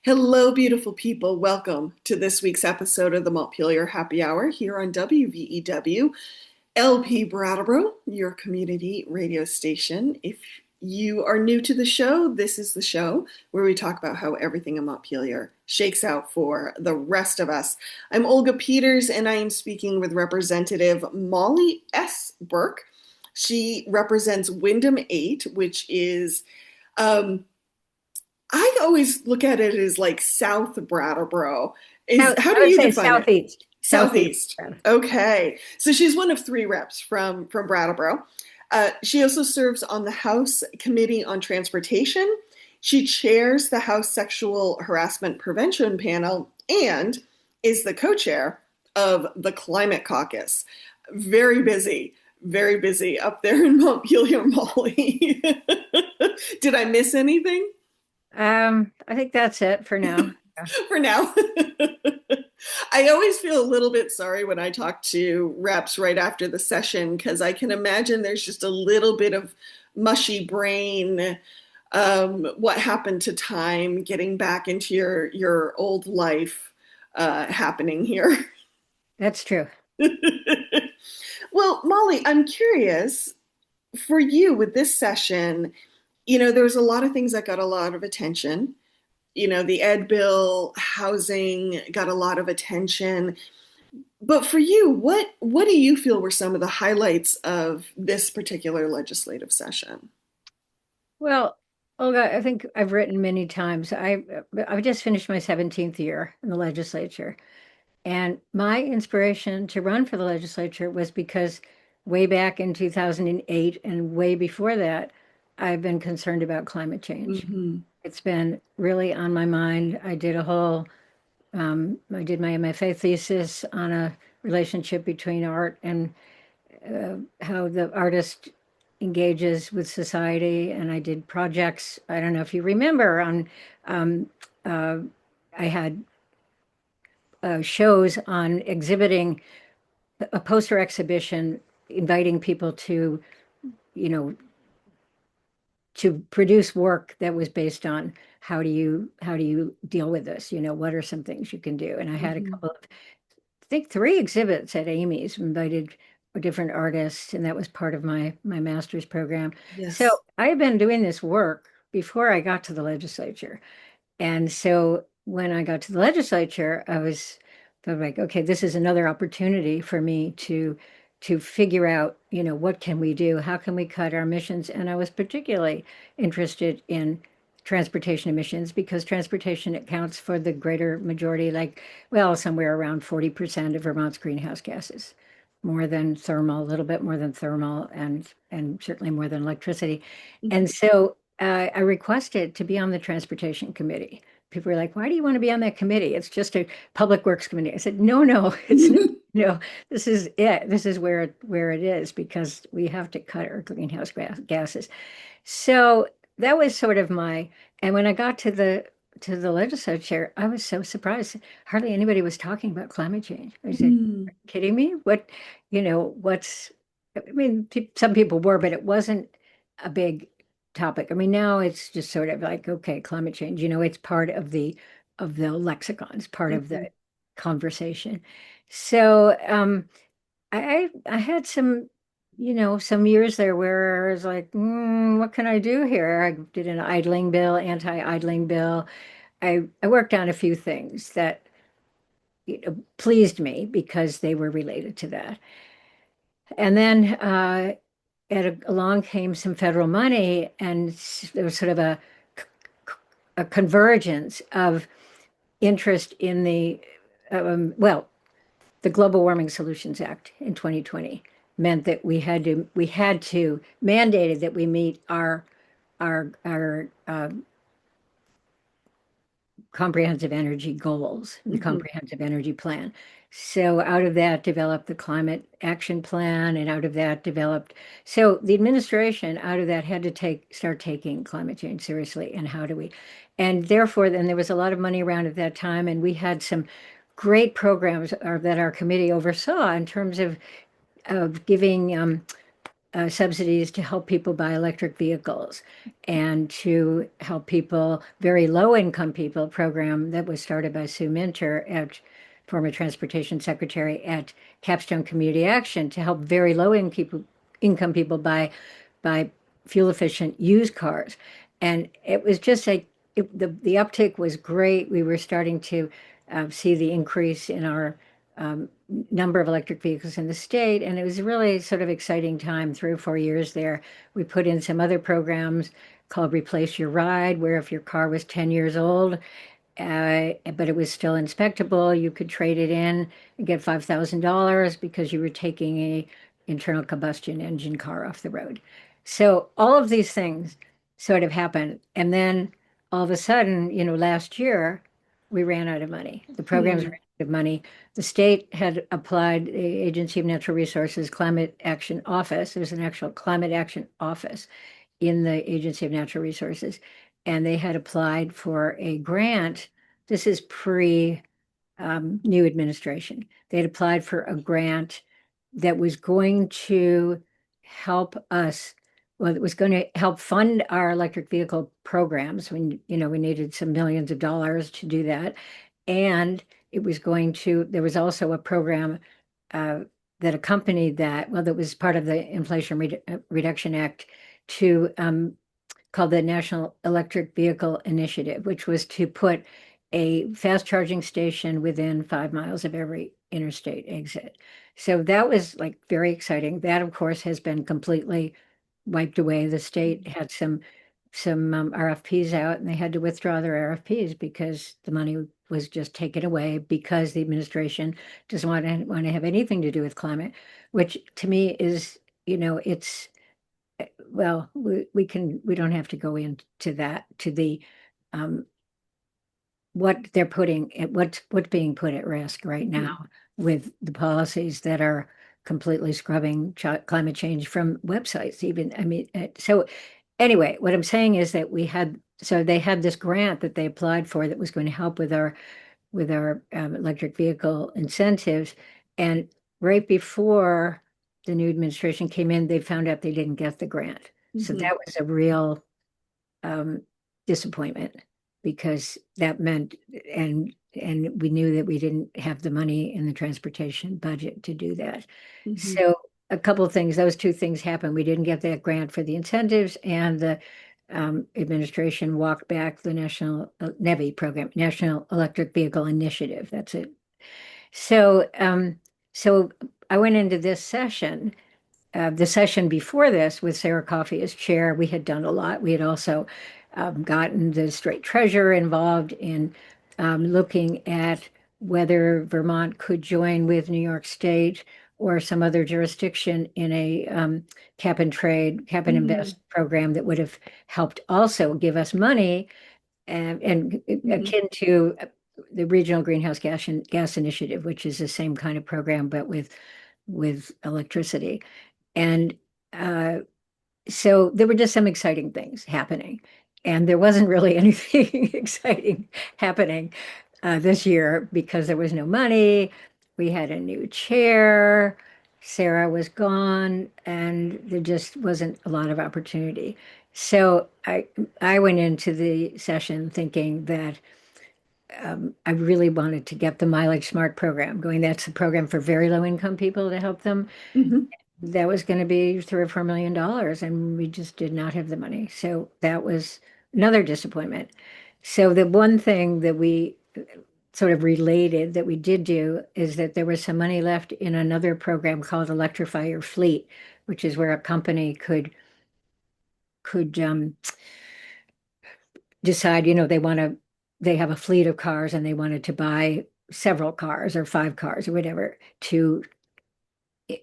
Hello, beautiful people. Welcome to this week's episode of the Montpelier Happy Hour here on WVEW LP Brattleboro, your community radio station. If you are new to the show, this is the show where we talk about how everything in Montpelier shakes out for the rest of us. I'm Olga Peters, and I am speaking with Representative Mollie S. Burke. She represents Wyndham 8, which is I always look at it as like South Brattleboro. How I do would you say define it? southeast, southeast. Southeast. Okay. So she's one of three reps from Brattleboro. She also serves on the House Committee on Transportation. She chairs the House Sexual Harassment Prevention Panel and is the co-chair of the Climate Caucus. Very busy up there in Montpelier, Molly. Did I miss anything? I think that's it for now. Yeah. For now. I always feel a little bit sorry when I talk to reps right after the session because I can imagine there's just a little bit of mushy brain. What happened to time, getting back into your old life happening here. That's true. Well, Molly, I'm curious for you with this session, there was a lot of things that got a lot of attention. The ed bill, housing got a lot of attention. But for you, what do you feel were some of the highlights of this particular legislative session? Well, Olga, I think I've written many times. I've just finished my 17th year in the legislature, and my inspiration to run for the legislature was because way back in 2008 and way before that, I've been concerned about climate change. Hmm. It's been really on my mind. I did my MFA thesis on a relationship between art and how the artist engages with society, and I did projects. I don't know if you remember on. Um, uh, I had shows on exhibiting a poster exhibition, inviting people you know, to produce work that was based on how do you deal with this? What are some things you can do? And I had a Hmm. couple of, I think, three exhibits at Amy's, invited different artists, and that was part of my master's program. So Yes. I had been doing this work before I got to the legislature. And so when I got to the legislature, I was like, okay, this is another opportunity for me to figure out, what can we do? How can we cut our emissions? And I was particularly interested in transportation emissions because transportation accounts for the greater majority, like, well, somewhere around 40% of Vermont's greenhouse gases, more than thermal, a little bit more than thermal, and certainly more than electricity. Mhm. And so I requested to be on the transportation committee. People were like, "Why do you want to be on that committee? It's just a public works committee." I said, "No, no, it's not. No, this is it. This is where it is because we have to cut our greenhouse gases." So that was sort of my. And when I got to the legislature, I was so surprised. Hardly anybody was talking about climate change. I said, Mm. "Are you kidding me? What's?" I mean, some people were, but it wasn't a big topic. I mean, now it's just sort of like, okay, climate change, it's part of the lexicon, it's part of Mhm. the conversation. So I had some years there where I was like, what can I do here? I did an idling bill, anti-idling bill. I worked on a few things that pleased me because they were related to that. And then along came some federal money, and there was sort of a convergence of interest in well, the Global Warming Solutions Act in 2020 meant that we had to mandated that we meet our comprehensive energy goals, the Mhm. comprehensive energy plan. So out of that developed the climate action plan, and out of that developed, so the administration out of that had to start taking climate change seriously. And how do we? And therefore, then there was a lot of money around at that time, and we had some great programs that our committee oversaw in terms of giving subsidies to help people buy electric vehicles and to help people, very low income people, program that was started by Sue Minter at former transportation secretary at Capstone Community Action to help very income people buy fuel efficient used cars. And it was just like the uptick was great. We were starting to see the increase in our number of electric vehicles in the state. And it was a really sort of exciting time, 3 or 4 years there. We put in some other programs called Replace Your Ride, where if your car was 10 years old, but it was still inspectable, you could trade it in and get $5,000 because you were taking a internal combustion engine car off the road. So all of these things sort of happened. And then all of a sudden, last year, we ran out of money. The programs ran Hmm. out of money. The state had applied, the Agency of Natural Resources Climate Action Office. There's an actual climate action office in the Agency of Natural Resources, and they had applied for a grant. This is pre new administration. They had applied for a grant that was going to help us. Well, it was going to help fund our electric vehicle programs. We needed some millions of dollars to do that. And there was also a program uh, that accompanied that, well, that was part of the Reduction Act to called the National Electric Vehicle Initiative, which was to put a fast charging station within 5 miles of every interstate exit. So that was like very exciting. That, of course, has been completely wiped away. The state had some RFPs out, and they had to withdraw their RFPs because the money was just taken away because the administration doesn't want to have anything to do with climate, which to me is, it's well, we don't have to go into that to the um, what they're putting what's being put at risk right Hmm. now with the policies that are completely scrubbing climate change from websites. Even I mean, so anyway, what I'm saying is that they had this grant that they applied for that was going to help with our electric vehicle incentives, and right before the new administration came in, they found out they didn't get the grant. So Hmm. that was a real um, disappointment because that meant, and we knew that we didn't have the money in the transportation budget to do that. Hmm. So a couple of things, those two things happened. We didn't get that grant for the incentives, and the administration walked back the National NEVI program, National Electric Vehicle Initiative. That's it. So I went into this session, the session before this with Sarah Coffey as chair. We had done a lot. We had also gotten the state treasurer involved in looking at whether Vermont could join with New York State or some other jurisdiction in a cap and Hmm. invest program that would have helped also give us money and Hmm. akin to the Regional Greenhouse Gas Initiative, which is the same kind of program but with electricity. And uh, so there were just some exciting things happening. And there wasn't really anything exciting happening this year because there was no money. We had a new chair. Sarah was gone, and there just wasn't a lot of opportunity. So I went into the session thinking that I really wanted to get the Mileage Smart program going. That's the program for very low income people to help them. Hmm. That was going to be $3 or $4 million, and we just did not have the money. So that was another disappointment. So the one thing that we sort of related that we did do is that there was some money left in another program called Electrify Your Fleet, which is where a company could decide, they have a fleet of cars and they wanted to buy several cars or 5 cars or whatever to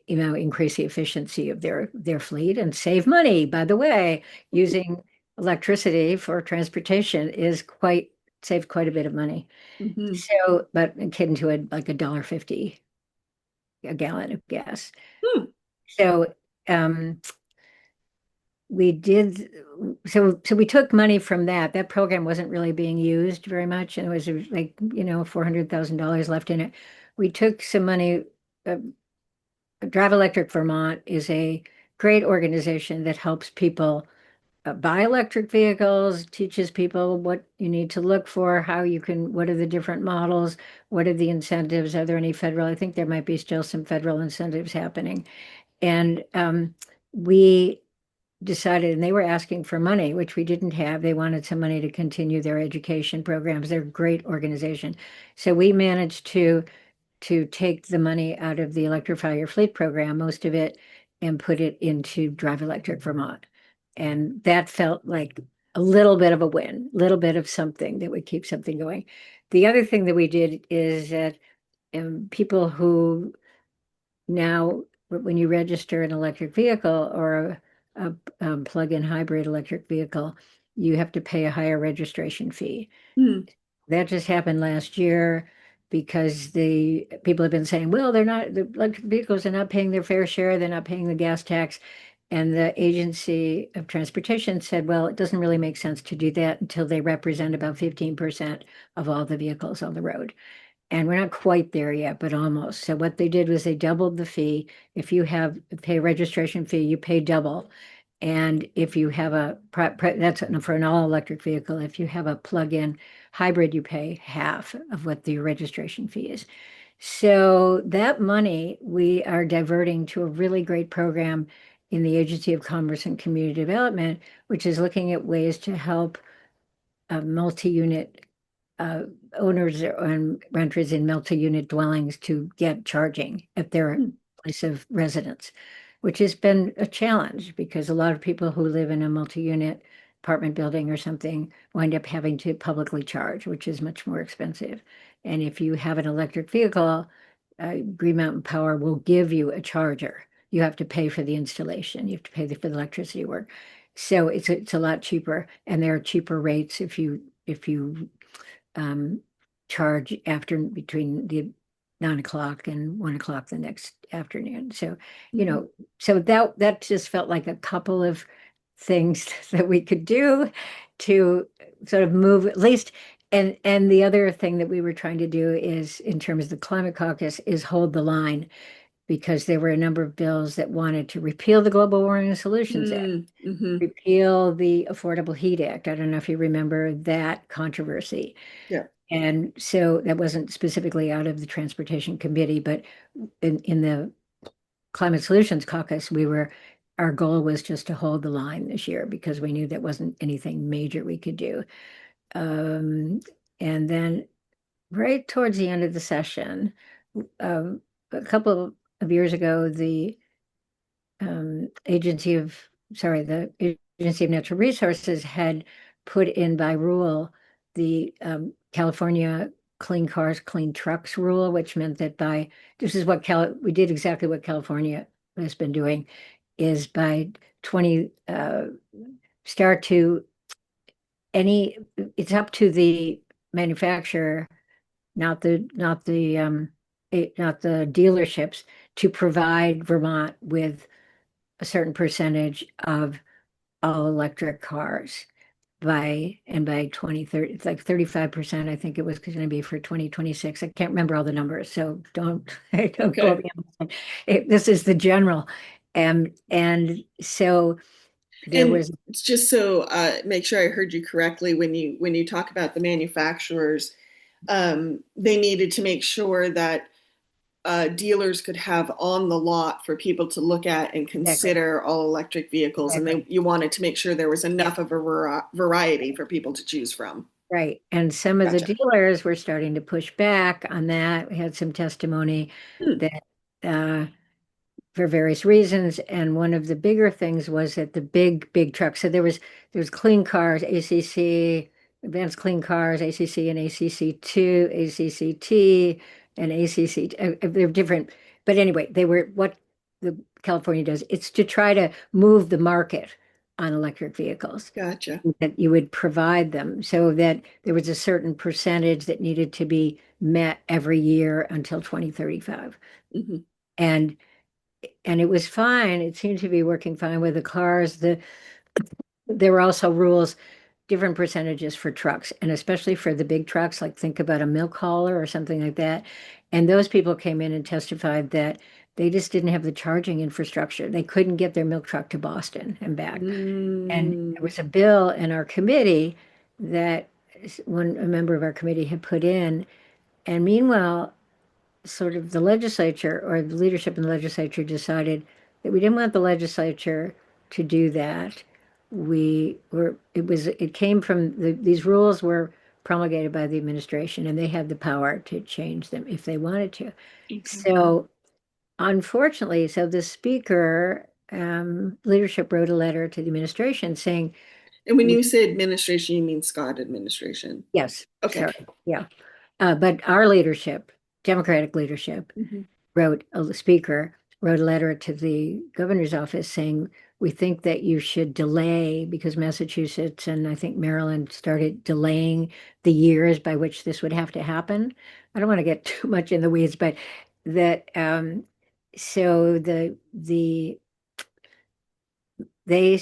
increase the efficiency of their fleet and save money. By the way, using electricity for transportation is quite saved quite a bit of money. Hmm. So, but akin to like $1.50 a gallon of gas. Hmm. So, um, we did so we took money from that. That program wasn't really being used very much, and it was like, $400,000 left in it. We took some money. Drive Electric Vermont is a great organization that helps people buy electric vehicles, teaches people what you need to look for, how you can, what are the different models, what are the incentives, are there any federal? I think there might be still some federal incentives happening. And we decided, and they were asking for money, which we didn't have. They wanted some money to continue their education programs. They're a great organization. So we managed to take the money out of the Electrify Your Fleet program, most of it, and put it into Drive Electric Vermont. And that felt like a little bit of a win, a little bit of something that would keep something going. The other thing that we did is that people who now, when you register an electric vehicle or a plug-in hybrid electric vehicle, you have to pay a higher registration fee. Hmm. That just happened last year because the people have been saying, well, they're not, the electric vehicles are not paying their fair share, they're not paying the gas tax. And the Agency of Transportation said, well, it doesn't really make sense to do that until they represent about 15% of all the vehicles on the road. And we're not quite there yet, but almost. So what they did was they doubled the fee. If you have pay a registration fee, you pay double. And if you have that's for an all-electric vehicle. If you have a plug-in hybrid, you pay half of what the registration fee is. So that money we are diverting to a really great program in the Agency of Commerce and Community Development, which is looking at ways to help multi-unit uh, owners and renters in multi-unit dwellings to get charging at their Hmm. place of residence, which has been a challenge because a lot of people who live in a multi-unit apartment building or something wind up having to publicly charge, which is much more expensive. And if you have an electric vehicle, Green Mountain Power will give you a charger. You have to pay for the installation. You have to pay for the electricity work. So it's a lot cheaper, and there are cheaper rates if you um, charge after between the 9 o'clock and 1 o'clock the next afternoon. So, you Mhm. know, so that just felt like a couple of things that we could do to sort of move at least. And the other thing that we were trying to do is, in terms of the climate caucus, is hold the line because there were a number of bills that wanted to repeal the Global Warming Solutions Act, Mm, mhm. repeal the Affordable Heat Act. I don't know if you remember that controversy. Yeah. And so that wasn't specifically out of the Transportation Committee, but in the Climate Solutions Caucus, our goal was just to hold the line this year because we knew that wasn't anything major we could do. Um, and then right towards the end of the session, um, a couple of years ago, the Agency of Natural Resources had put in by rule the California Clean Cars, Clean Trucks rule, which meant that this is what we did exactly what California has been doing, is by 20, start to it's up to the manufacturer, not the dealerships, to provide Vermont with a certain percentage of all electric cars by 2030. It's like 35%, I think it was going to be for 2026. I can't remember all the numbers, so don't Okay. quote me on this one. This is the general. And so there And was just so make sure I heard you correctly, when you talk about the manufacturers, they needed to make sure that dealers could have on the lot for people to look at and exactly, consider all electric vehicles, and exactly. you wanted to make sure there was Yeah, enough of a variety for people to choose from. right. And some of the Gotcha. dealers were starting to push back on that. We had some testimony Hmm. that for various reasons. And one of the bigger things was that the big trucks. So there was clean cars, ACC, advanced clean cars, ACC and ACC2, ACCT, and ACC. They're different, but anyway, they were what the California does. It's to try to move the market on electric vehicles. Gotcha. That you would provide them so that there was a certain percentage that needed to be met every year until 2035. Hmm. And and it was fine. It seemed to be working fine with the cars. There were also rules, different percentages for trucks, and especially for the big trucks, like think about a milk hauler or something like that. And those people came in and testified that they just didn't have the charging infrastructure. They couldn't get their milk truck to Boston and back. And there Mm, was a bill in our committee that one a member of our committee had put in. And meanwhile, sort of the legislature or the leadership in the legislature decided that we didn't want the legislature to do that. It came from these rules were promulgated by the administration and they had the power to change them if they wanted to. okay. So unfortunately, so the speaker, leadership wrote a letter to the administration saying, And when you say administration, you mean Scott administration. yes, Okay. sorry, yeah. But our leadership, Democratic leadership, Hmm. the speaker wrote a letter to the governor's office saying, we think that you should delay because Massachusetts and I think Maryland started delaying the years by which this would have to happen. I don't want to get too much in the weeds, but that so the they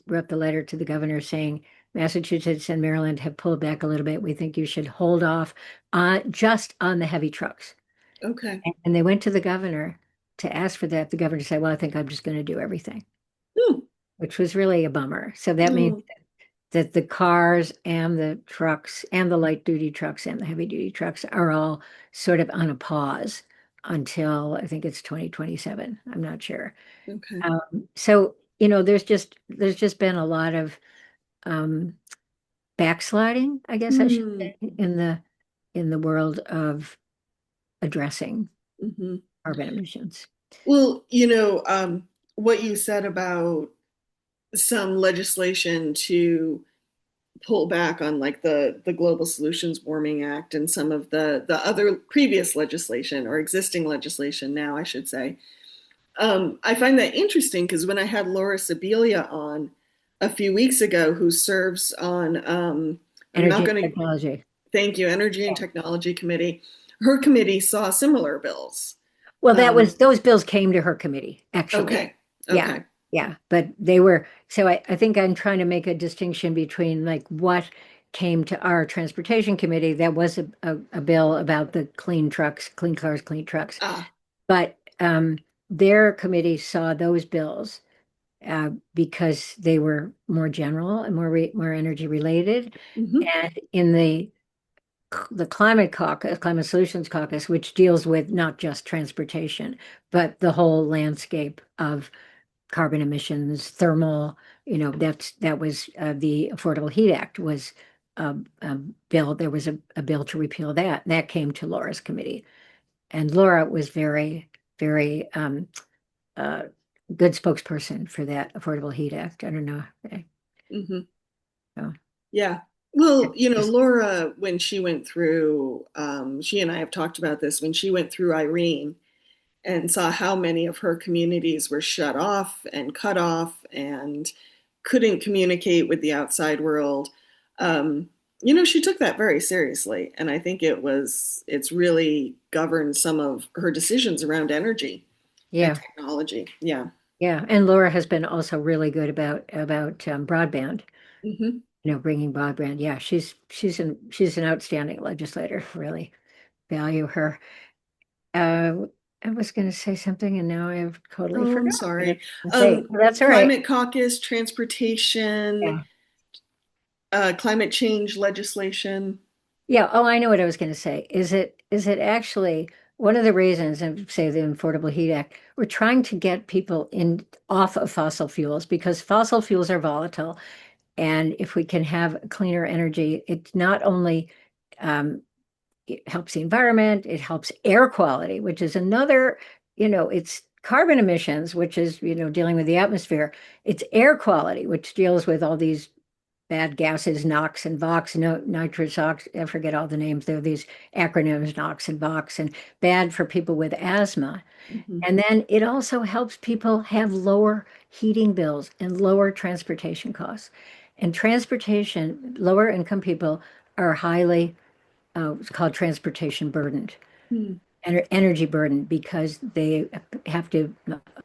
wrote the letter to the governor saying Massachusetts and Maryland have pulled back a little bit. We think you should hold off on just on the heavy trucks. Okay. And they went to the governor to ask for that. The governor said, well, I think I'm just going to do everything, Hmm. which was really a bummer. So that means Oh, that the cars and the trucks and the light duty trucks and the heavy duty trucks are all sort of on a pause until I think it's 2027. I'm not sure. okay. So, there's just been a lot of um, backsliding, I guess I should Hmm. say, in the world of addressing Hmm. carbon emissions. Well, what you said about some legislation to pull back on like the Global Solutions Warming Act and some of the other previous legislation or existing legislation now, I should say. I find that interesting because when I had Laura Sibilia on a few weeks ago, who serves on, I'm not Energy and going to technology. thank you, Energy and Yeah. Technology Committee, her committee saw similar bills. Well, Um, those bills came to her committee, actually. okay, Yeah. okay. Yeah. But they were, so I think I'm trying to make a distinction between like what came to our transportation committee. That was a bill about the clean trucks, clean cars, clean trucks. Ah, But their committee saw those bills because they were more general and more energy related. mhm, And in the Climate Caucus, Climate Solutions Caucus, which deals with not just transportation, but the whole landscape of carbon emissions, thermal, that was the Affordable Heat Act was a bill. There was a bill to repeal that. That came to Laura's committee. And Laura was very, very uh, good spokesperson for that Affordable Heat Act. I don't know. mhm. So, Yeah. Well, just, Laura, when she went through, she and I have talked about this, when she went through Irene and saw how many of her communities were shut off and cut off and couldn't communicate with the outside world. Um, she took that very seriously. And I think it's really governed some of her decisions around energy and yeah. technology. Yeah. Yeah, and Laura has been also really good about broadband. Hmm. Bringing broadband. Yeah, she's an outstanding legislator. Really value her. Uh, I was going to say something, and now I've totally Oh, I'm forgotten what I was sorry. going to say. That's all right. Climate caucus, transportation, Yeah, climate change legislation. yeah. Oh, I know what I was going to say. Is it actually one of the reasons, and say the Affordable Heat Act, we're trying to get people in off of fossil fuels because fossil fuels are volatile. And if we can have cleaner energy, it not only it helps the environment, it helps air quality, which is another, it's carbon emissions, which is, dealing with the atmosphere. It's air quality, which deals with all these bad gases, NOx and VOx, no, nitrous ox, I forget all the names. There are these acronyms, NOx and VOx, and bad for people with asthma. Hmm. And then it also helps people have lower heating bills and lower transportation costs. And transportation, lower income people are highly, it's called transportation burdened, Hmm. energy burdened, because they have to,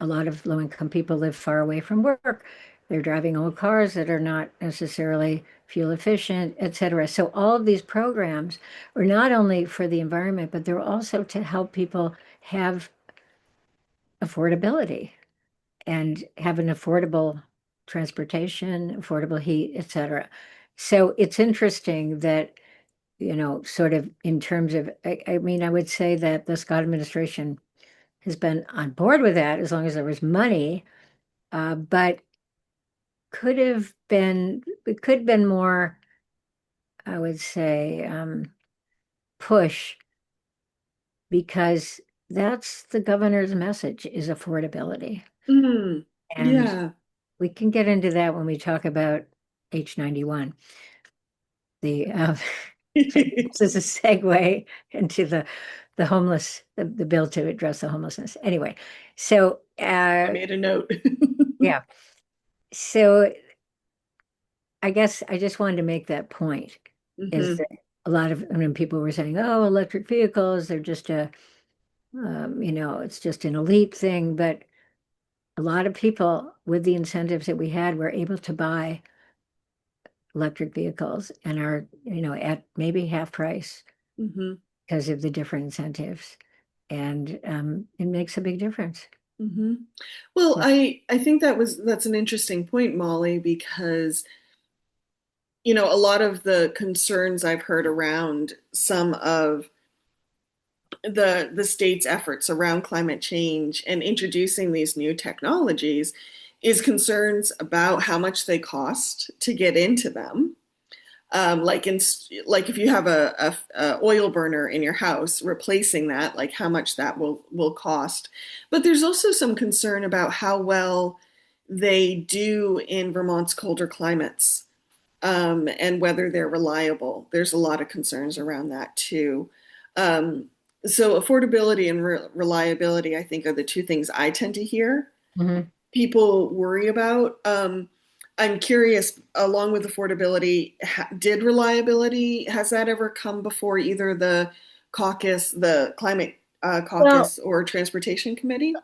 a lot of low income people live far away from work. They're driving old cars that are not necessarily fuel efficient, et cetera. So all of these programs are not only for the environment, but they're also to help people have affordability and have an affordable transportation, affordable heat, et cetera. So it's interesting that, sort of in terms of, I mean, I would say that the Scott administration has been on board with that as long as there was money, but it could have been more, I would say, push because that's the governor's message is affordability. Mm, And yeah. we can get into that when we talk about H91. The this is a segue into the homeless, the bill to address the homelessness. Anyway, so I made a note. yeah, so I guess I just wanted to make that point is Hmm. that a lot of, I mean, people were saying, oh, electric vehicles, they're just it's just an elite thing. But a lot of people with the incentives that we had were able to buy electric vehicles and are, at maybe half price Hmm. because of the different incentives. And it makes a big difference. Hmm. Well, So, I think that's an interesting point, Molly, because a lot of the concerns I've heard around some of the state's efforts around climate change and introducing these new technologies is concerns about how much they cost to get into them. Like if you have a oil burner in your house, replacing that, like how much that will cost. But there's also some concern about how well they do in Vermont's colder climates, and whether they're reliable. There's a lot of concerns around that too. Um, so affordability and reliability, I think, are the two things I tend to hear mhm. people worry about. I'm curious, along with affordability, did reliability, has that ever come before either the climate Well, caucus or transportation committee?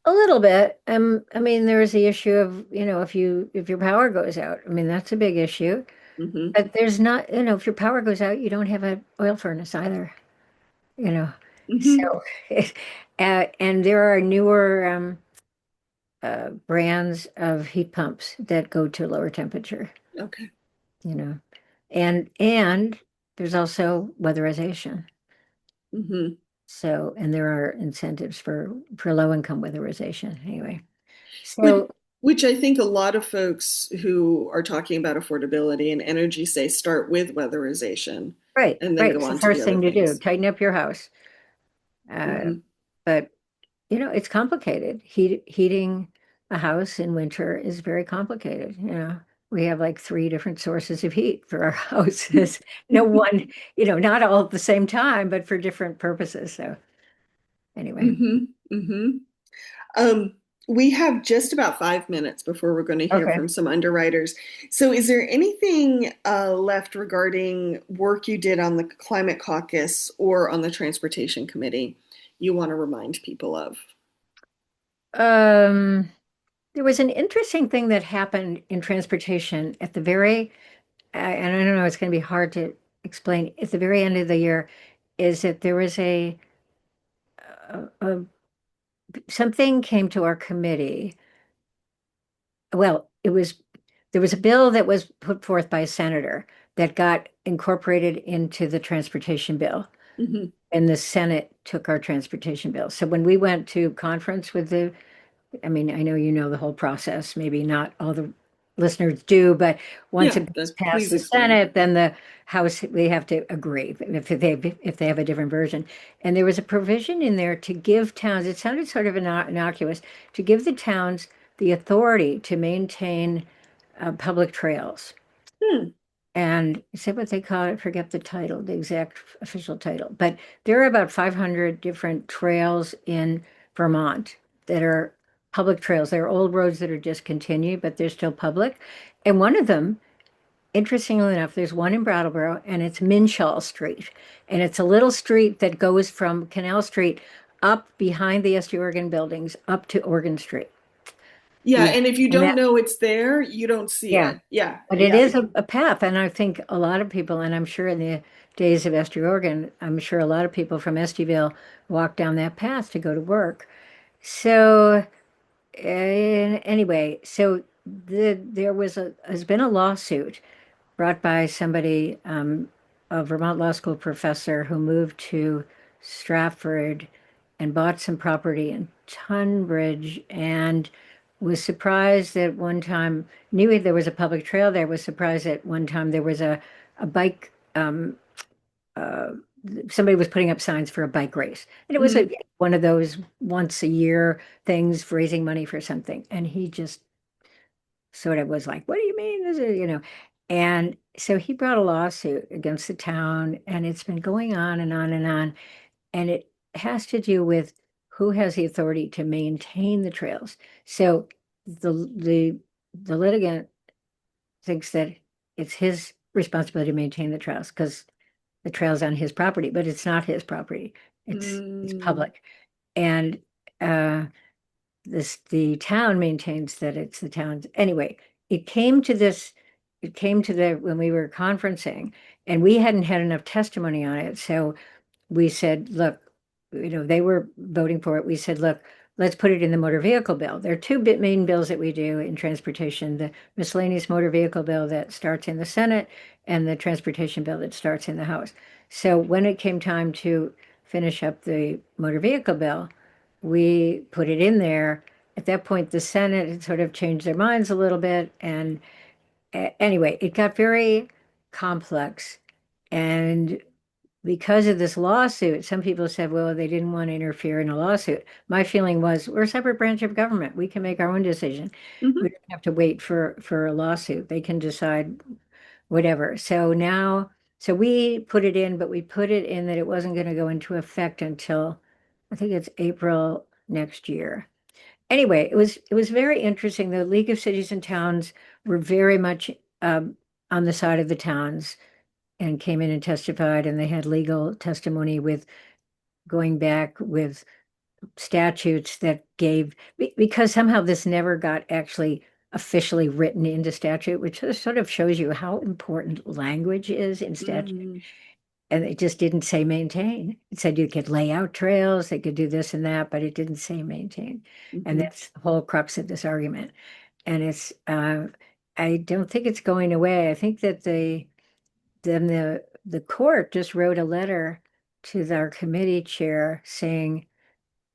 a little bit. I mean, there's the issue of, if your power goes out, I mean, that's a big issue. Hmm. But there's not, if your power goes out, you don't have an oil furnace either, you know. Hmm. So, and there are newer brands of heat pumps that go to lower temperature, Okay. you know. And there's also weatherization. Hmm. So, and there are incentives for low income weatherization anyway. Which, So, which I think a lot of folks who are talking about affordability and energy say start with weatherization right, and then right. go It's the on to the first other thing to do. things. Tighten up your house. Uh, Hmm. but it's complicated. Heating a house in winter is very complicated. We have like three different sources of heat for our houses. No one, not all at the same time, but for different purposes. So anyway, Hmm. Hmm. Um, we have just about 5 minutes before we're going to hear okay. from some underwriters. So, is there anything left regarding work you did on the Climate Caucus or on the Transportation Committee you want to remind people of? Um, there was an interesting thing that happened in transportation at the and I don't know, it's going to be hard to explain. At the very end of the year, is that there was a something came to our committee. Well, there was a bill that was put forth by a senator that got incorporated into the transportation bill, Hmm. and the Senate took our transportation bill. So when we went to conference with I mean, I know you know the whole process, maybe not all the listeners do, but once Yeah, it gets past please the explain. Senate, then the House, they have to agree if they have a different version. And there was a provision in there to give towns, it sounded sort of innocuous, to give the towns the authority to maintain public trails. Hmm. And is that what they call it? Forget the title, the exact official title. But there are about 500 different trails in Vermont that are public trails. There are old roads that are discontinued, but they're still public. And one of them, interestingly enough, there's one in Brattleboro, and it's Minshall Street. And it's a little street that goes from Canal Street up behind the SD Oregon buildings up to Oregon Street. Yeah, The and if you and don't that know it's there, you don't see Yeah, it. Yeah, but it yeah. is a path, and I think a lot of people, and I'm sure in the days of Estrie, Oregon, I'm sure a lot of people from Esteville walk down that path to go to work. So anyway, so there has been a lawsuit brought by somebody, a Vermont Law School professor who moved to Stratford and bought some property in Tunbridge and was surprised that one time, knew there was a public trail there, was surprised that one time there was a bike, uh, somebody was putting up signs for a bike race. And it was Mm, one of those once a year things for raising money for something. And he just sort of was like, "What do you mean? This is, you know?" And so he brought a lawsuit against the town, and it's been going on and on and on. And it has to do with who has the authority to maintain the trails. So the litigant thinks that it's his responsibility to maintain the trails because the trail's on his property, but it's not his property. It's mm, public. And uh the town maintains that it's the town's. Anyway, it came to this, it came to the when we were conferencing, and we hadn't had enough testimony on it. So we said, look, they were voting for it. We said, look, let's put it in the motor vehicle bill. There are two main bills that we do in transportation, the miscellaneous motor vehicle bill that starts in the Senate and the transportation bill that starts in the House. So when it came time to finish up the motor vehicle bill, we put it in there. At that point, the Senate had sort of changed their minds a little bit. And anyway, it got very complex. And because of this lawsuit, some people said, well, they didn't want to interfere in a lawsuit. My feeling was, we're a separate branch of government. We can make our own decision. mhm. We don't have to wait for a lawsuit. They can decide whatever. So we put it in, but we put it in that it wasn't going to go into effect until I think it's April next year. Anyway, it was very interesting. The League of Cities and Towns were very much on the side of the towns and came in and testified, and they had legal testimony with going back with statutes that gave, because somehow this never got actually officially written into statute, which sort of shows you how important language is in statute. Mm, And it just didn't say maintain. It said you could lay out trails, they could do this and that, but it didn't say maintain. And mhm. that's the whole crux of this argument. And I don't think it's going away. I think that then the court just wrote a letter to our committee chair saying,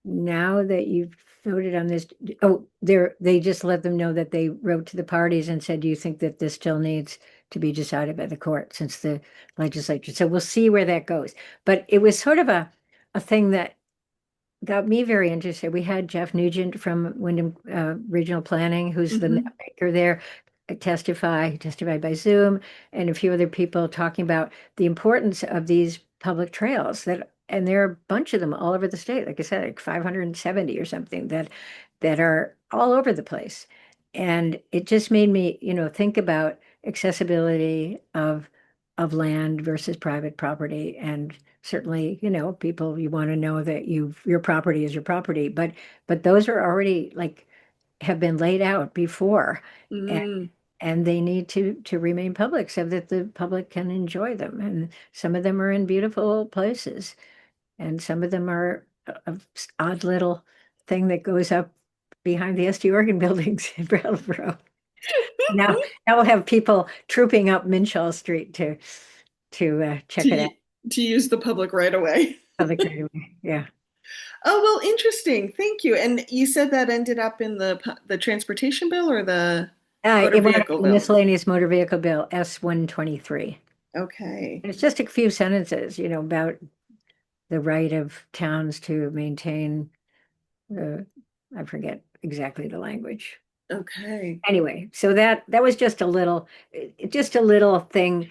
now that you've voted on this, oh, they just let them know that they wrote to the parties and said, do you think that this still needs to be decided by the court since the legislature? So we'll see where that goes. But it was sort of a thing that got me very interested. We had Jeff Nugent from Wyndham Regional Planning, who's the Mhm. map maker there, testify. He testified by Zoom, and a few other people talking about the importance of these public trails and there are a bunch of them all over the state. Like I said, like 570 or something that are all over the place. And it just made me, think about accessibility of land versus private property. And certainly, people, you want to know that your property is your property, but those are already like have been laid out before, and Mm, and they need to remain public so that the public can enjoy them. And some of them are in beautiful places, and some of them are a odd little thing that goes up behind the SD Organ buildings in Brattleboro. Now, now we'll have people trooping up Minshaw Street to to check it out. to use the public right away. Public right away. Yeah. Oh, well, interesting. Thank you. And you said that ended up in the transportation bill or the motor It went up vehicle in the bill? miscellaneous motor vehicle bill, S-123. Okay. And it's just a few sentences, about the right of towns to maintain the, I forget exactly the language. Okay. Anyway, so that was just a little thing.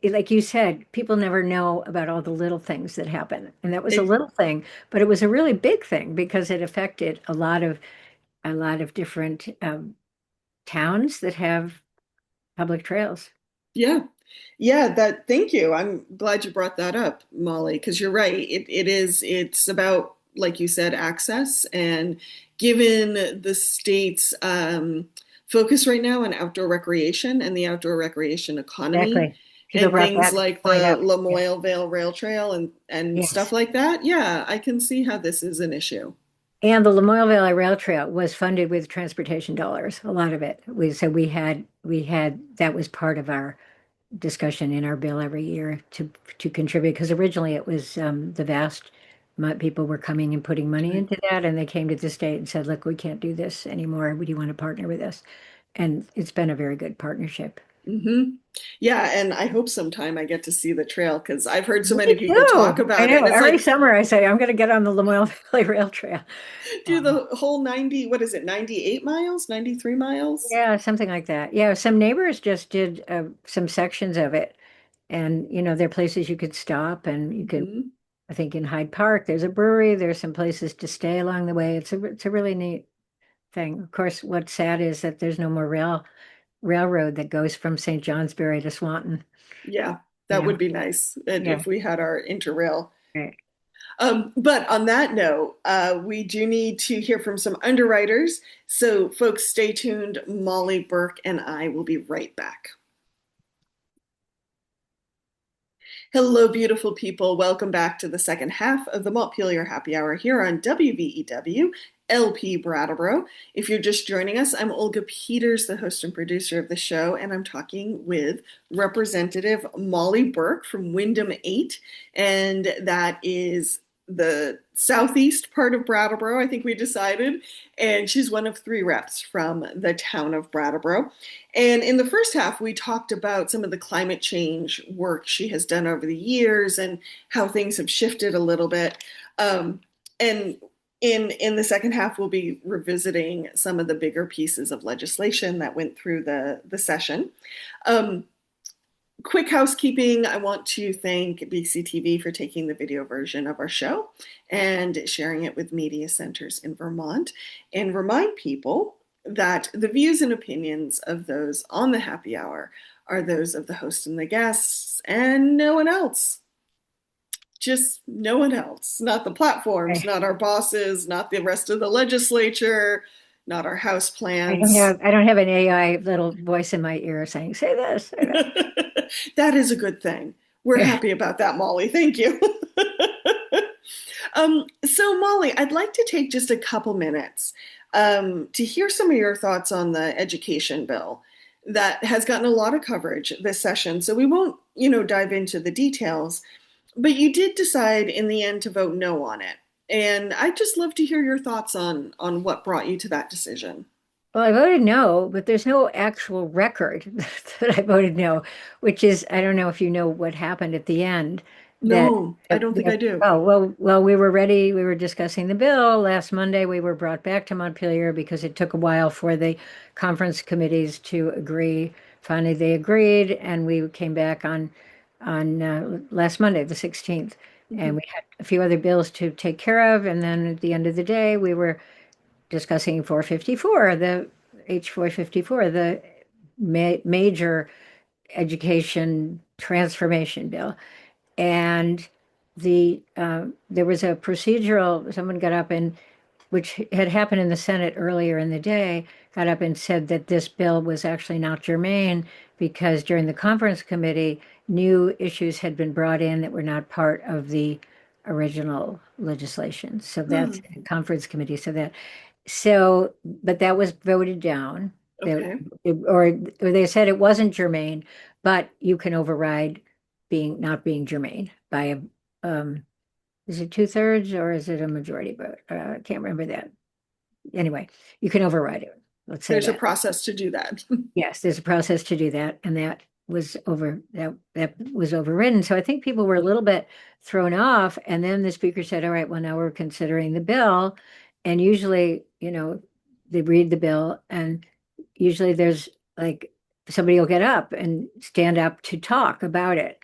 Like you said, people never know about all the little things that happen. And that was a It, little thing, but it was a really big thing because it affected a lot of different towns that have public trails. yeah. Yeah, thank you. I'm glad you brought that up, Molly, because you're right. It's about, like you said, access. And given the state's focus right now on outdoor recreation and the outdoor recreation economy Exactly. People and brought things that like point the up. Lamoille Vale Rail Trail and stuff Yes. like that, yeah, I can see how this is an issue. And the Lamoille Valley Rail Trail was funded with transportation dollars, a lot of it. We had that was part of our discussion in our bill every year to contribute because originally it was the vast people were coming and putting money Right. into that, and they came to the state and said, "Look, we can't do this anymore. Would you want to partner with us?" And it's been a very good partnership. Hmm. Yeah, and I hope sometime I get to see the trail because I've heard so Me many people talk too. I about it, and know. it's Every like summer I say I'm going to get on the Lamoille Valley Rail Trail. do Um, the whole 90, what is it, 98 miles, 93 miles? yeah, something like that. Yeah, some neighbors just did some sections of it, and there are places you could stop, and you could. Hmm. I think in Hyde Park, there's a brewery. There's some places to stay along the way. It's a really neat thing. Of course, what's sad is that there's no more railroad that goes from St. Johnsbury to Swanton. Yeah, You that know, would be nice yeah, if we had our interrail. right. But on that note, we do need to hear from some underwriters. So, folks, stay tuned. Mollie Burke and I will be right back. Hello, beautiful people. Welcome back to the second half of the Montpelier Happy Hour here on WVEW LP Brattleboro. If you're just joining us, I'm Olga Peters, the host and producer of the show, and I'm talking with Representative Mollie Burke from Wyndham 8, and that is the southeast part of Brattleboro, I think we decided, and she's one of three reps from the town of Brattleboro. And in the first half, we talked about some of the climate change work she has done over the years and how things have shifted a little bit. And in the second half, we'll be revisiting some of the bigger pieces of legislation that went through the session. Um, Quick housekeeping. I want to thank BCTV for taking the video version of our show and sharing it with media centers in Vermont, and remind people that the views and opinions of those on the happy hour are those of the host and the guests and no one else. Just no one else. Not the platforms, I, not our bosses, not the rest of the legislature, not our house I don't plans. have I don't have an AI little voice in my ear saying, "Say this, say that." That is a good thing. We're Yeah. happy about that, Mollie. Thank you. So, Mollie, I'd like to take just a couple minutes to hear some of your thoughts on the education bill that has gotten a lot of coverage this session. So we won't, dive into the details, but you did decide in the end to vote no on it. And I'd just love to hear your thoughts on what brought you to that decision. Well, I voted no, but there's no actual record that I voted no, which is, I don't know if you know what happened at the end. That, No, I don't think I do. oh, well, we were ready. We were discussing the bill. Last Monday, we were brought back to Montpelier because it took a while for the conference committees to agree. Finally, they agreed, and we came back on last Monday, the 16th, and Mhm. we had a few other bills to take care of. And then at the end of the day, we were discussing 454, the H454, the major education transformation bill. And there was a procedural, someone got up and, which had happened in the Senate earlier in the day, got up and said that this bill was actually not germane because during the conference committee, new issues had been brought in that were not part of the original legislation. So that's Hmm. conference committee. But that was voted down. They, Okay. or they said it wasn't germane, but you can override being not being germane by is it two-thirds or is it a majority vote? I can't remember that. Anyway, you can override it. Let's say There's a that. process to do that. Yes, there's a process to do that, and that was overridden. So I think people were a little bit thrown off. And then the speaker said, "All right, well, now we're considering the bill." And usually, they read the bill, and usually there's like somebody will get up and stand up to talk about it,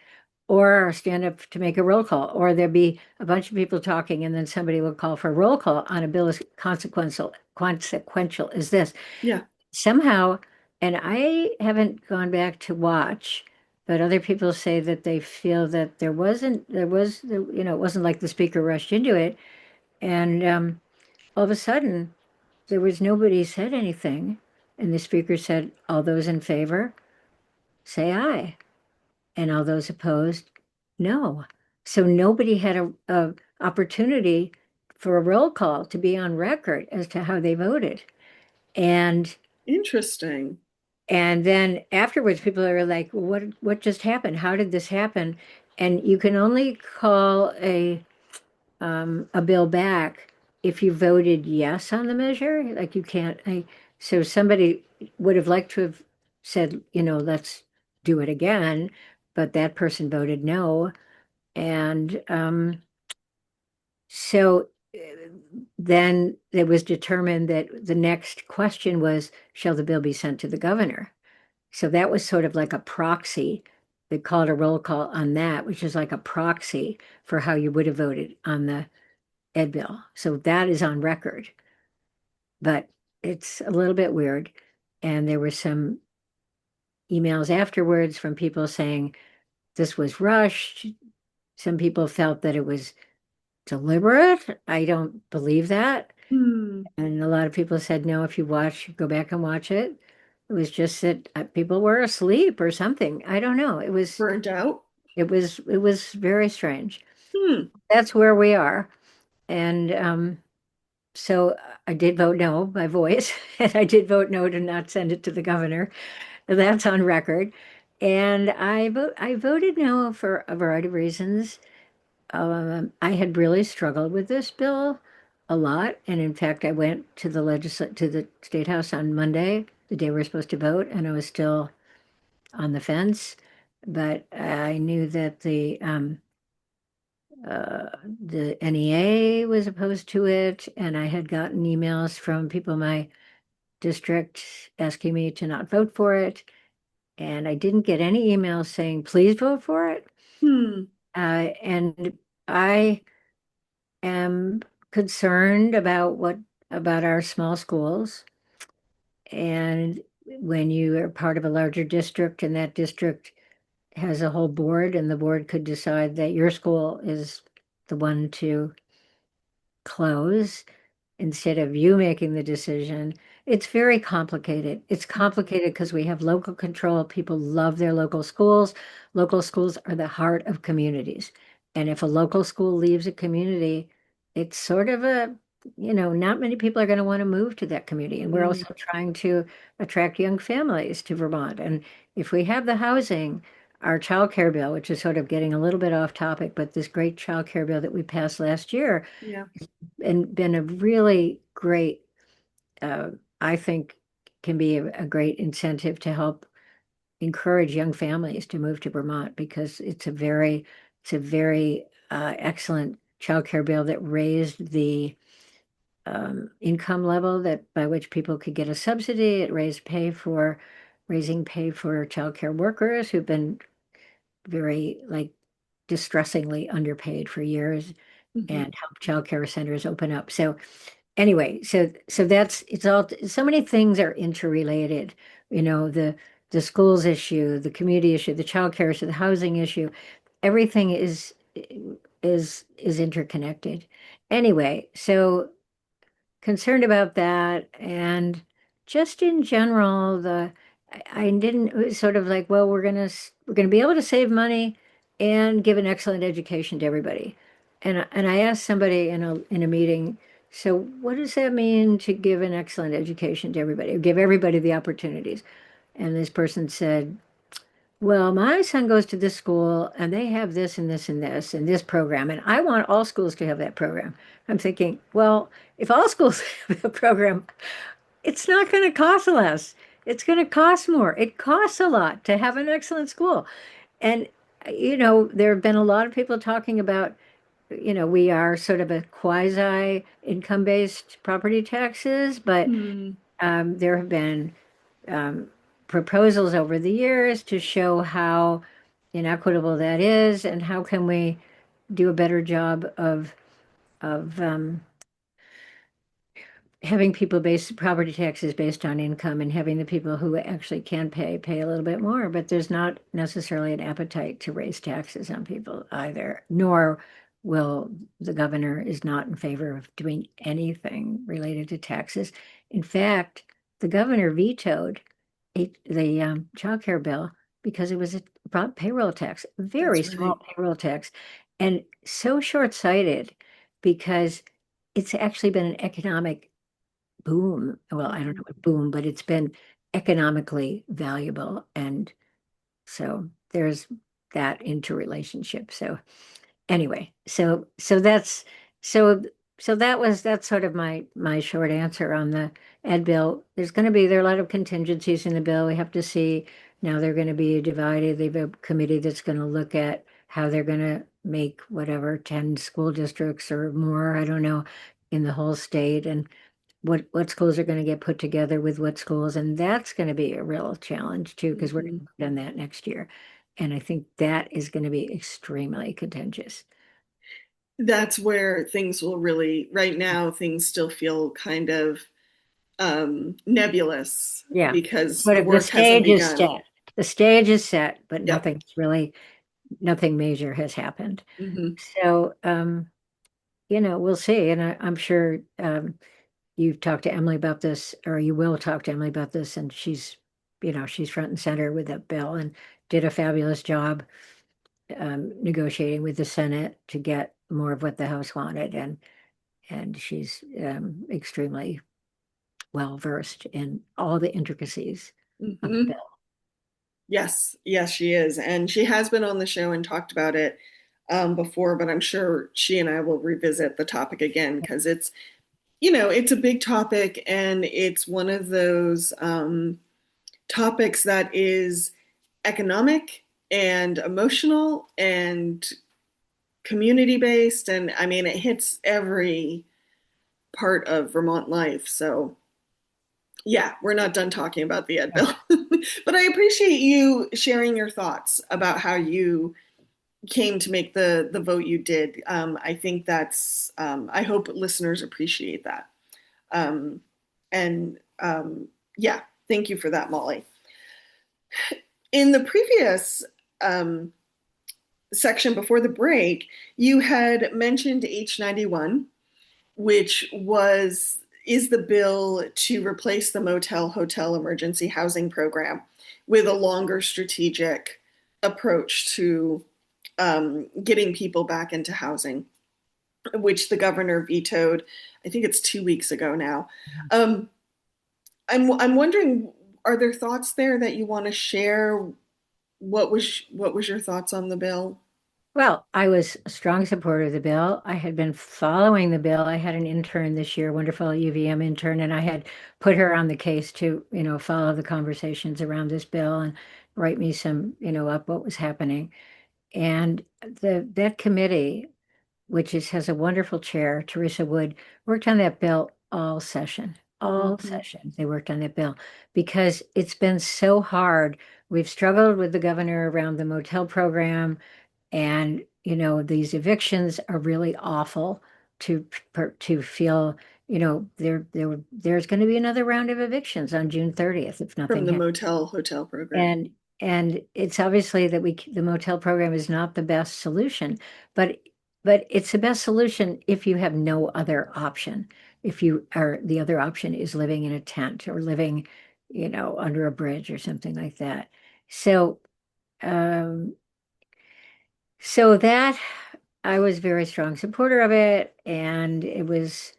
or stand up to make a roll call, or there'll be a bunch of people talking, and then somebody will call for a roll call on a bill as consequential as this Yeah. somehow, and I haven't gone back to watch, but other people say that they feel that it wasn't like the speaker rushed into it. And all of a sudden, there was nobody said anything. And the speaker said, "All those in favor, say aye. And all those opposed, no." So nobody had a opportunity for a roll call to be on record as to how they voted. And Interesting. and then afterwards, people are like, what just happened? How did this happen? And you can only call a bill back if you voted yes on the measure. Like you can't. So somebody would have liked to have said, let's do it again, but that person voted no, and so then it was determined that the next question was, shall the bill be sent to the governor? So that was sort of like a proxy. They called a roll call on that, which is like a proxy for how you would have voted on the ed bill. So that is on record, but it's a little bit weird. And there were some emails afterwards from people saying this was rushed. Some people felt that it was deliberate. I don't believe that. Hmm. And a lot of people said, no, if you go back and watch it. It was just that people were asleep or something. I don't know. Burnt out? It was very strange. Hmm. That's where we are. And so I did vote no by voice, and I did vote no to not send it to the governor. That's on record. And I voted no for a variety of reasons. I had really struggled with this bill a lot, and in fact, I went to the state house on Monday, the day we were supposed to vote, and I was still on the fence. But I knew that the NEA was opposed to it, and I had gotten emails from people in my district asking me to not vote for it. And I didn't get any emails saying, please vote for it. Hmm. And I am concerned about our small schools. And when you are part of a larger district and that district has a whole board and the board could decide that your school is the one to close instead of you making the decision. It's very complicated. It's complicated because we have local control. People love their local schools. Local schools are the heart of communities. And if a local school leaves a community, it's sort of not many people are going to want to move to that community. And we're Hmm. also trying to attract young families to Vermont. And if we have the housing, our child care bill, which is sort of getting a little bit off topic, but this great child care bill that we passed last year, Yeah. and been a really great, uh, I think, can be a great incentive to help encourage young families to move to Vermont because it's a very excellent child care bill that raised the income level that by which people could get a subsidy. It raising pay for child care workers who've been very like distressingly underpaid for years Hmm. and help child care centers open up. So anyway, so that's it's all so many things are interrelated. The schools issue, the community issue, the child care issue, the housing issue, everything is interconnected. Anyway, so concerned about that and just in general I didn't it was sort of like, well, we're gonna be able to save money and give an excellent education to everybody. And I asked somebody in a meeting, so what does that mean to give an excellent education to everybody, or give everybody the opportunities? And this person said, well, my son goes to this school and they have this and this and this and this program, and I want all schools to have that program. I'm thinking, well, if all schools have a program, it's not going to cost less. It's going to cost more. It costs a lot to have an excellent school. And, there have been a lot of people talking about, we are sort of a quasi income-based property taxes, but Hmm. there have been um, proposals over the years to show how inequitable that is and how can we do a better job of having people base property taxes based on income and having the people who actually can pay a little bit more. But there's not necessarily an appetite to raise taxes on people either, nor will the governor is not in favor of doing anything related to taxes. In fact, the governor vetoed the child care bill because it was a payroll tax, a very That's small right. payroll tax, and so short-sighted because it's actually been an economic boom. Well, I don't know Mhm. what boom, but it's been economically valuable. And so there's that interrelationship. So anyway, so that's sort of my short answer on the ed bill. There are a lot of contingencies in the bill. We have to see now they're going to be divided. They've a committee that's going to look at how they're going to make whatever 10 school districts or more, I don't know, in the whole state, and what schools are going to get put together with what schools, and that's going to be a real challenge too, because we're going Mhm. to vote on that next year. And I think that is going to be extremely contentious. That's where things will really, right now, things still feel kind of nebulous Yeah. because Sort the of the work hasn't stage is begun. set. The stage is set, but Yep. nothing major has happened. Hmm. So, we'll see. And I'm sure you've talked to Emily about this, or you will talk to Emily about this, and she's front and center with that bill and did a fabulous job negotiating with the Senate to get more of what the House wanted, and she's extremely well versed in all the intricacies of the Hmm. bill. Yes, yes, she is. And she has been on the show and talked about it before, but I'm sure she and I will revisit the topic again because it's a big topic and it's one of those topics that is economic and emotional and community based. And I mean, it hits every part of Vermont life. So, yeah, we're not done talking about the Ed Yeah. Bill. But I appreciate you sharing your thoughts about how you came to make the vote you did. I think I hope listeners appreciate that. Um, and yeah, thank you for that, Molly. In the previous um, section before the break, you had mentioned H91, which is the bill to replace the motel hotel emergency housing program with a longer strategic approach to getting people back into housing, which the governor vetoed. I think it's 2 weeks ago now. Um, I'm wondering, are there thoughts there that you want to share? What was your thoughts on the bill? Well, I was a strong supporter of the bill. I had been following the bill. I had an intern this year, wonderful UVM intern, and I had put her on the case to, follow the conversations around this bill and write me some, up what was happening. And that committee, has a wonderful chair, Teresa Wood, worked on that bill all session. All Mhm. session, they worked on that bill because it's been so hard. We've struggled with the governor around the motel program, and these evictions are really awful to to feel. There's going to be another round of evictions on June 30th if From nothing the happens. motel hotel program. And it's obviously that the motel program is not the best solution, but it's the best solution if you have no other option. If you are the other option is living in a tent or living, under a bridge or something like that. So um, so that I was very strong supporter of it, and it was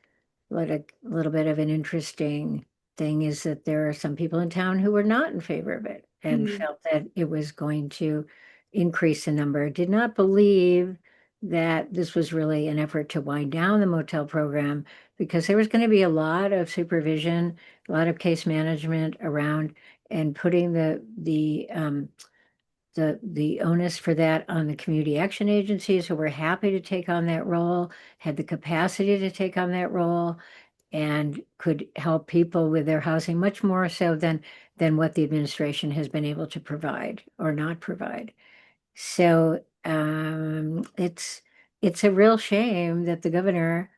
a little bit of an interesting thing is that there are some people in town who were not in favor of it and Hmm. felt that it was going to increase the number. Did not believe that this was really an effort to wind down the motel program because there was going to be a lot of supervision, a lot of case management around, and putting the onus for that on the community action agencies who were happy to take on that role, had the capacity to take on that role, and could help people with their housing much more so than what the administration has been able to provide or not provide. So it's a real shame that the governor,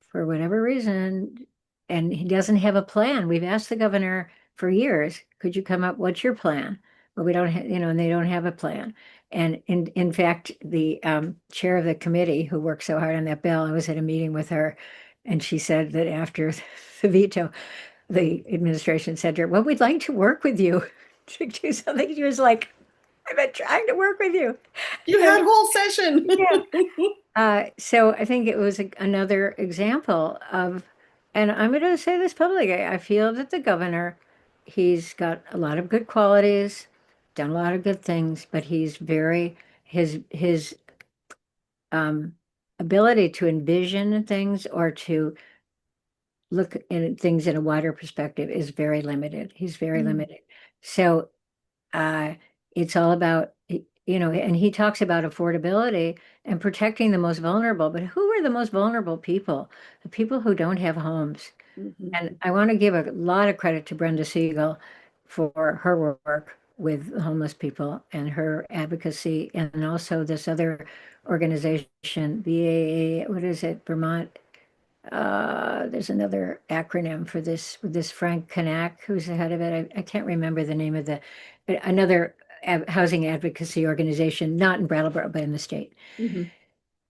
for whatever reason, and he doesn't have a plan. We've asked the governor for years, could you come up, what's your plan? But we don't have, and they don't have a plan. And in fact, the chair of the committee who worked so hard on that bill, I was at a meeting with her, and she said that after the veto, the administration said to her, well, we'd like to work with you to do something. She was like, I've been trying to work with you. You I had mean, whole session. yeah. So I think it was another example of, and I'm going to say this publicly, I feel that the governor, he's got a lot of good qualities, done a lot of good things, but he's very, his um, ability to envision things or to look at things in a wider perspective is very limited. He's very Mm, limited. So uh, it's all about, and he talks about affordability and protecting the most vulnerable. But who are the most vulnerable people? The people who don't have homes. mhm. And I want to give a lot of credit to Brenda Siegel for her work with homeless people and her advocacy, and also this other organization, BAA, what is it, Vermont? There's another acronym for this with this Frank Kanak, who's the head of it. I can't remember the name of another housing advocacy organization, not in Brattleboro, but in the state. Mhm.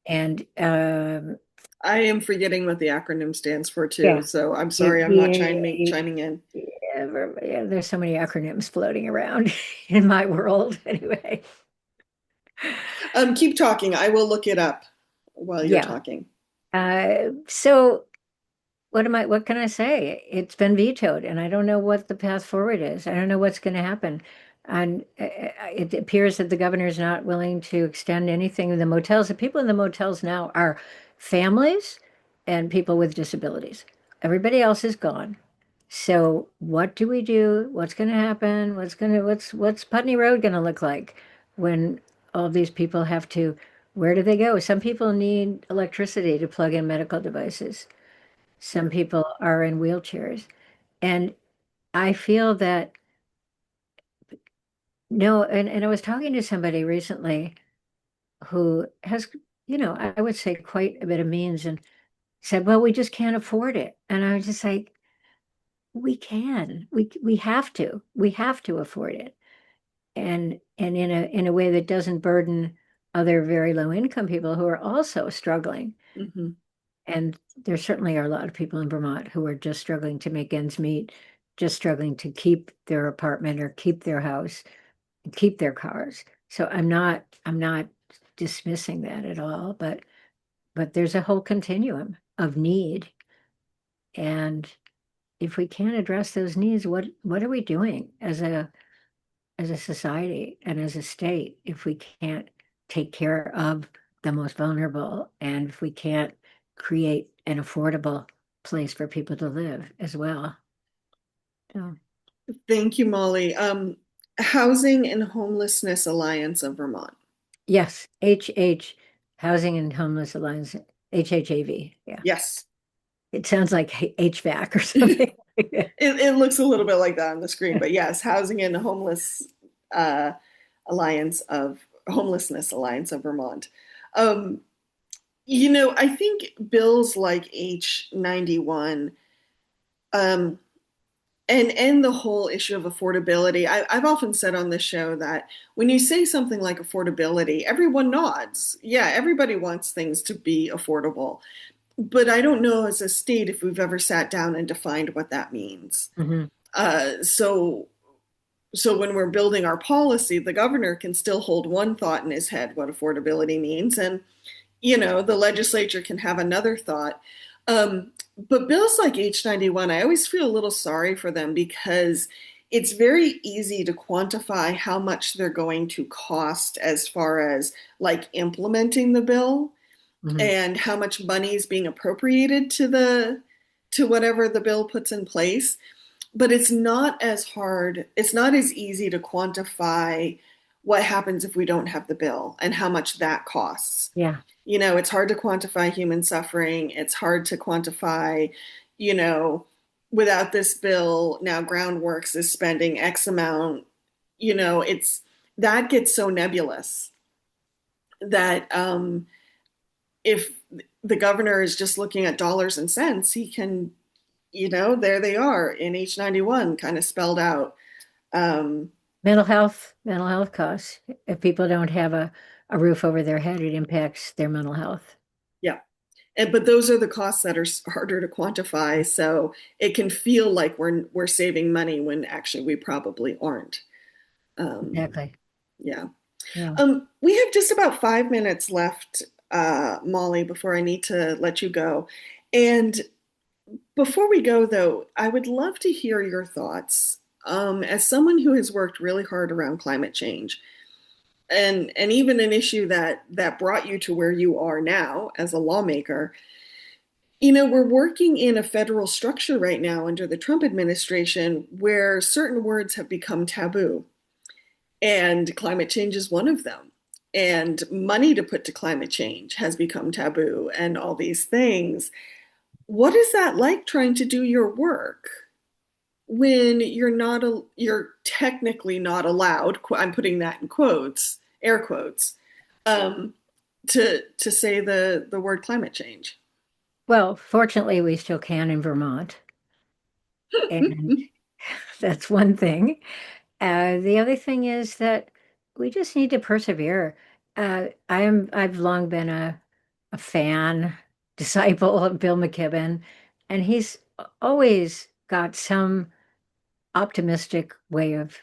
And I am forgetting what the acronym stands for too, yeah, so I'm sorry I'm not chiming in. yeah, there's so many acronyms floating around in my world anyway. Keep talking. I will look it up while you're Yeah. talking. So what can I say? It's been vetoed, and I don't know what the path forward is. I don't know what's going to happen. And it appears that the governor is not willing to extend anything in the motels. The people in the motels now are families and people with disabilities. Everybody else is gone. So what do we do? What's going to happen? What's Putney Road going to look like when all these people have to, where do they go? Some people need electricity to plug in medical devices. Yeah. Some people are in wheelchairs. And I feel that no, and I was talking to somebody recently who has, I would say quite a bit of means and said, well, we just can't afford it. And I was just like, we can. We have to. We have to afford it. And in a way that doesn't burden other very low income people who are also struggling. Hmm. And there certainly are a lot of people in Vermont who are just struggling to make ends meet, just struggling to keep their apartment or keep their house, keep their cars. So I'm not dismissing that at all, but there's a whole continuum of need. And if we can't address those needs, what are we doing as a society and as a state if we can't take care of the most vulnerable and if we can't create an affordable place for people to live as well. So, Thank you, Molly. Housing and Homelessness Alliance of Vermont. yes, HH, Housing and Homeless Alliance, HHAV. Yeah. Yes. It sounds like HVAC or it, something like that. it looks a little bit like that on the screen, but yes, Housing and uh, Alliance of Homelessness Alliance of Vermont. Um, I think bills like H91 um, and the whole issue of affordability. I've often said on this show that when you say something like affordability, everyone nods. Yeah, everybody wants things to be affordable. But I don't know as a state if we've ever sat down and defined what that means. Hmm. Uh, so so when we're building our policy, the governor can still hold one thought in his head what affordability means, and the legislature can have another thought. But bills like H91, I always feel a little sorry for them because it's very easy to quantify how much they're going to cost as far as like implementing the bill Hmm. and how much money is being appropriated to whatever the bill puts in place. But it's not as hard, it's not as easy to quantify what happens if we don't have the bill and how much that costs. Yeah. It's hard to quantify human suffering. It's hard to quantify, you know, without this bill, now Groundworks is spending X amount. It's that gets so nebulous that if the governor is just looking at dollars and cents, he can, there they are in H91 kind of spelled out. Um, Mental health costs. If people don't have a roof over their head, it impacts their mental health. yeah. But those are the costs that are harder to quantify. So it can feel like we're saving money when actually we probably aren't. Um, Exactly. yeah. Yeah. We have just about 5 minutes left. Mollie, before I need to let you go. And before we go, though, I would love to hear your thoughts. As someone who has worked really hard around climate change, and even an issue that brought you to where you are now as a lawmaker, we're working in a federal structure right now under the Trump administration where certain words have become taboo, and climate change is one of them. And money to put to climate change has become taboo, and all these things. What is that like trying to do your work when you're technically not allowed, I'm putting that in quotes, air quotes, um, to say the word climate change? Well, fortunately, we still can in Vermont, and that's one thing. The other thing is that we just need to persevere. I've long been a fan, disciple of Bill McKibben, and he's always got some optimistic way of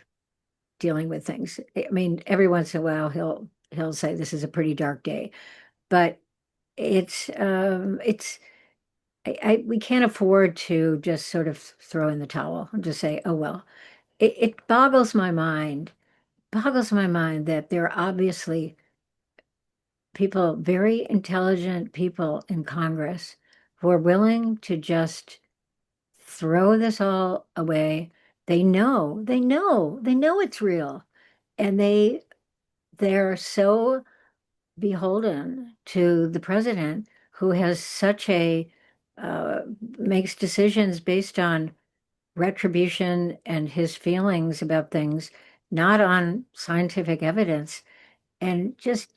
dealing with things. I mean, every once in a while he'll say this is a pretty dark day, but it's we can't afford to just sort of throw in the towel and just say, oh well. It boggles my mind that there are obviously people, very intelligent people in Congress who are willing to just throw this all away. They know it's real. And they're so beholden to the president who has such a uh, makes decisions based on retribution and his feelings about things, not on scientific evidence. And just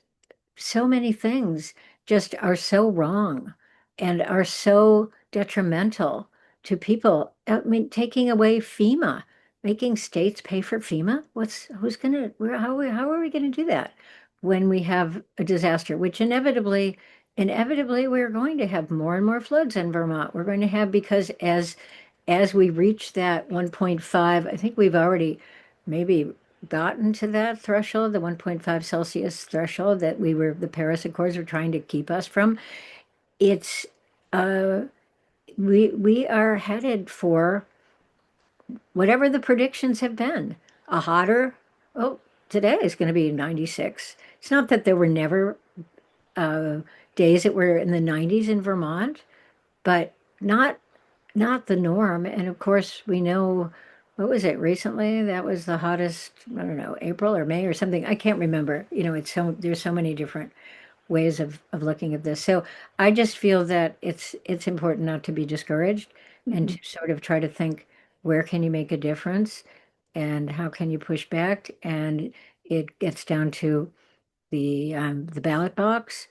so many things just are so wrong and are so detrimental to people. I mean, taking away FEMA, making states pay for FEMA. Who's gonna, how are we gonna do that when we have a disaster, which inevitably we're going to have more and more floods in Vermont. We're going to have, because as we reach that 1.5, I think we've already maybe gotten to that threshold, the 1.5 Celsius threshold that the Paris Accords were trying to keep us from. It's, uh, we are headed for whatever the predictions have been. A hotter, oh, today is going to be 96. It's not that there were never uh, days that were in the 90s in Vermont, but not not the norm. And of course, we know, what was it recently? That was the hottest, I don't know, April or May or something. I can't remember. There's so many different ways of looking at this. So I just feel that it's important not to be discouraged and to sort of try to think, where can you make a difference and how can you push back? And it gets down to the ballot box.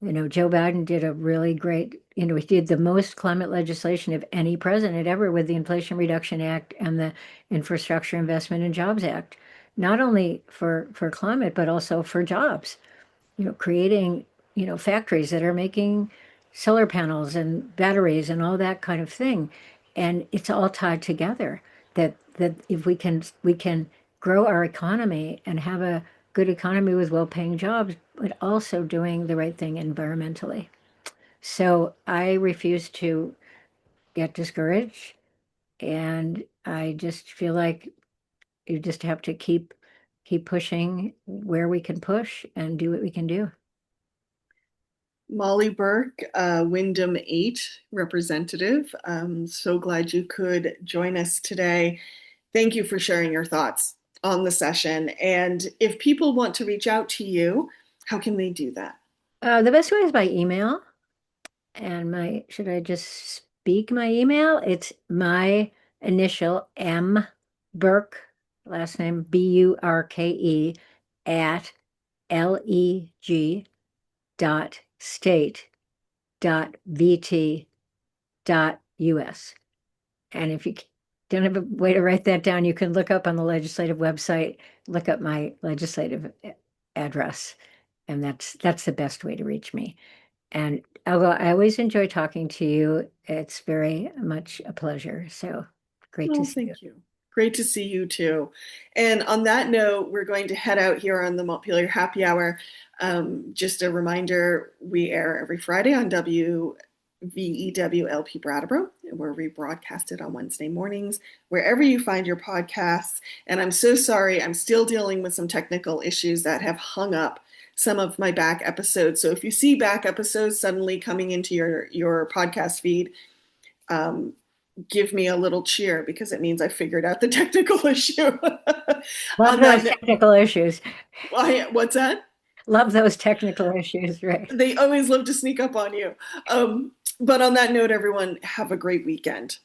Joe Biden did a really great, he did the most climate legislation of any president ever with the Inflation Reduction Act and the Infrastructure Investment and Jobs Act, not only for climate, but also for jobs, creating, factories that are making solar panels and batteries and all that kind of thing. And it's all tied together that if we can grow our economy and have a good economy with well-paying jobs, but also doing the right thing environmentally. So I refuse to get discouraged, and I just feel like you just have to keep pushing where we can push and do what we can do. Mollie Burke, Wyndham 8 representative. So glad you could join us today. Thank you for sharing your thoughts on the session. And if people want to reach out to you, how can they do that? The best way is by email. And should I just speak my email? It's my initial M Burke, last name Burke, at leg.state.vt.us. And if you don't have a way to write that down, you can look up on the legislative website, look up my legislative address, and that's the best way to reach me. And although I always enjoy talking to you, it's very much a pleasure. So great to Oh, see you. thank you. Great to see you too. And on that note, we're going to head out here on the Montpelier Happy Hour. Just a reminder, we air every Friday on WVEW Brattleboro, where we broadcast it on Wednesday mornings, wherever you find your podcasts. And I'm so sorry, I'm still dealing with some technical issues that have hung up some of my back episodes. So if you see back episodes suddenly coming into your podcast feed, um, give me a little cheer because it means I figured out the technical issue. Love On those that, technical issues. what's that? Love those technical issues, right? They always love to sneak up on you. But on that note, everyone, have a great weekend.